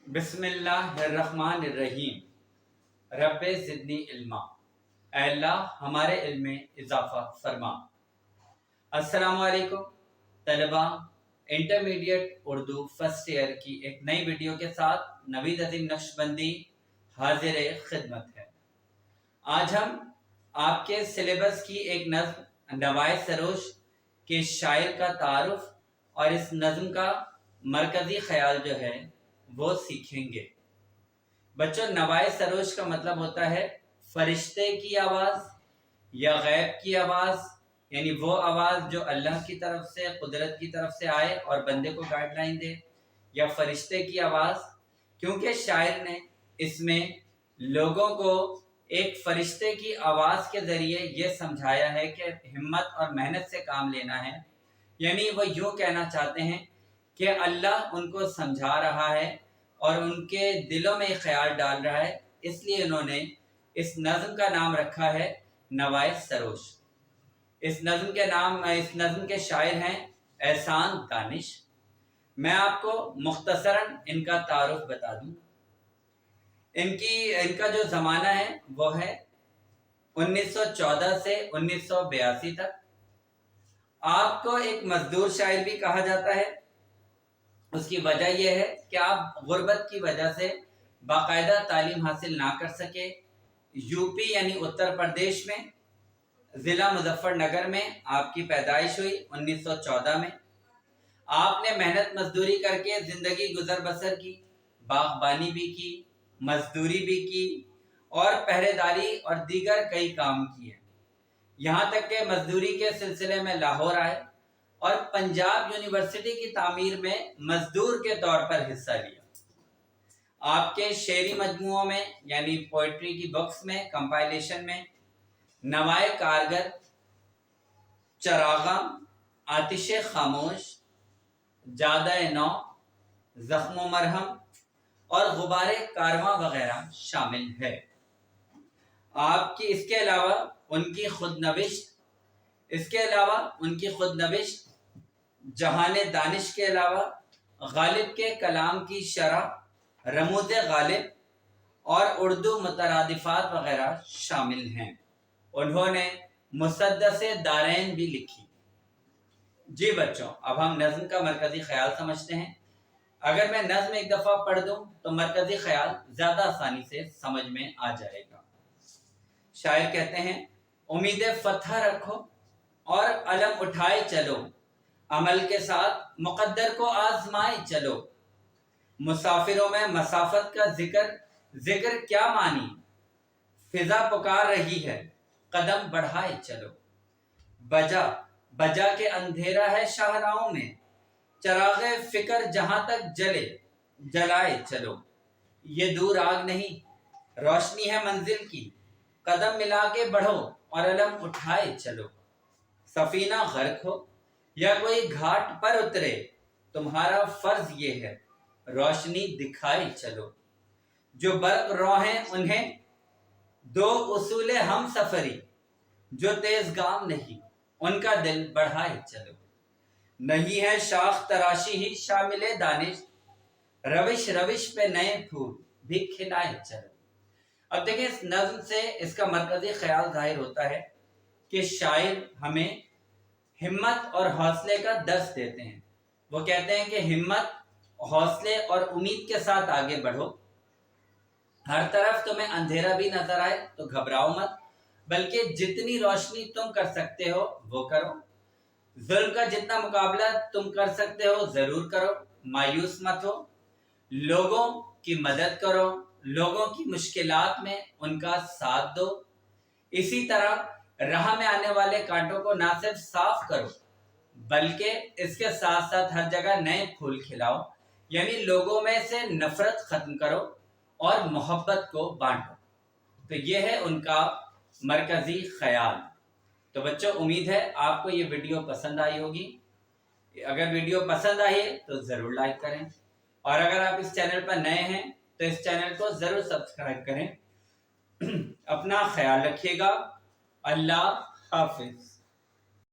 बिस्मिल्लाहिर्रहमानिर्रहीम। रब्बे ज़िदनी इल्मा। ऐ अल्लाह हमारे इल्म में इजाफ़ा फरमा। अस्सलामु अलैकुम तलबा, इंटरमीडिएट उर्दू फर्स्ट ईयर की एक नई वीडियो के साथ नवीद अज़ीम नक्शबंदी हाजिर खिदमत है। आज हम आपके सिलेबस की एक नज़्म नवाए सरोश के शायर का तारुफ और इस नज़्म का मरकज़ी ख्याल जो है वो सीखेंगे। बच्चों, नवाए सरोश का मतलब होता है फरिश्ते की आवाज़ या गैब की आवाज़, यानी वो आवाज़ जो अल्लाह की तरफ से, कुदरत की तरफ से आए और बंदे को गाइडलाइन दे, या फरिश्ते की आवाज़, क्योंकि शायर ने इसमें लोगों को एक फरिश्ते की आवाज़ के ज़रिए ये समझाया है कि हिम्मत और मेहनत से काम लेना है। यानी वो यूँ कहना चाहते हैं कि अल्लाह उनको समझा रहा है और उनके दिलों में ख्याल डाल रहा है, इसलिए इन्होंने इस नज़्म का नाम रखा है नवाए सरोश। इस नज़्म के शायर हैं एहसान दानिश। मैं आपको मुख्तसरन इनका तारुफ बता दूं। इनका जो ज़माना है वो है 1914 से 1982 तक। आपको एक मजदूर शायर भी कहा जाता है। उसकी वजह यह है कि आप गुर्बत की वजह से बाकायदा तालीम हासिल ना कर सके। यूपी यानी उत्तर प्रदेश में ज़िला मुजफ्फरनगर में आपकी पैदाइश हुई 1914 में। आपने मेहनत मजदूरी करके ज़िंदगी गुजर बसर की, बागबानी भी की, मजदूरी भी की और पहरेदारी और दीगर कई काम किए। यहाँ तक कि मजदूरी के सिलसिले में लाहौर आए और पंजाब यूनिवर्सिटी की तामीर में मजदूर के तौर पर हिस्सा लिया। आपके शेरी मजमुओं में यानी पोइट्री की बुक्स में, कंपाइलेशन में नवाए कारगर, चरागा, आतिशे खामोश, जादा नौ, जख्मो मरहम और गुबारे कारवां वगैरह शामिल है। आपकी इसके अलावा उनकी खुदनविश्त जहाने दानिश के अलावा गालिब के कलाम की शरह, रमूज गालिब और उर्दू मुतरादिफात वगैरह शामिल हैं। उन्होंने मुसद्दसे दारैन भी लिखी। जी बच्चों, अब हम नज़्म का मरकज़ी ख्याल समझते हैं। अगर मैं नज़्म एक दफ़ा पढ़ दूं तो मरकज़ी ख्याल ज़्यादा आसानी से समझ में आ जाएगा। शायर कहते हैं, उम्मीद फतह रखो और अलम उठाए चलो, अमल के साथ मुक़द्दर को आज़माए चलो। मुसाफिरों में मसाफत का जिक्र क्या मानी, फिजा पुकार रही है, कदम बढ़ाए चलो। बजा के अंधेरा है शाहराहों में, चरागे फिक्र जहां तक जले, जलाए चलो। ये दूर आग नहीं, रोशनी है मंजिल की, कदम मिला के बढ़ो और अलम उठाए चलो। सफीना गर्क हो या कोई घाट पर उतरे, तुम्हारा फर्ज ये है, रोशनी दिखाए चलो। जो बर्क रोहें उन्हें दो उसूले हम सफरी, जो तेज गाम नहीं उनका दिल बढ़ाए चलो। नहीं है शाख तराशी ही शामिले दानिश, रविश रविश पे नए फूल भी खिलाए चलो। अब देखिए, इस नज़्म से इसका मरकज़ी ख्याल जाहिर होता है कि शायर हमें हिम्मत और हौसले का दर्स देते हैं। वो कहते हैं कि हिम्मत, हौसले और उम्मीद के साथ आगे बढ़ो। हर तरफ तुम्हें अंधेरा भी नजर आए तो घबराओ मत, बल्कि जितनी रोशनी तुम कर सकते हो वो करो। जुल्म का जितना मुकाबला तुम कर सकते हो जरूर करो, मायूस मत हो। लोगों की मदद करो, लोगों की मुश्किलात में उनका साथ दो। इसी तरह राह में आने वाले कांटों को ना सिर्फ साफ करो, बल्कि इसके साथ साथ हर जगह नए फूल खिलाओ। यानी लोगों में से नफरत खत्म करो और मोहब्बत को बांटो। तो यह है उनका मरकजी ख्याल। तो बच्चों, उम्मीद है आपको ये वीडियो पसंद आई होगी। अगर वीडियो पसंद आई है तो ज़रूर लाइक करें, और अगर आप इस चैनल पर नए हैं तो इस चैनल को ज़रूर सब्सक्राइब करें। अपना ख्याल रखिएगा। अल्लाह हाफिज़।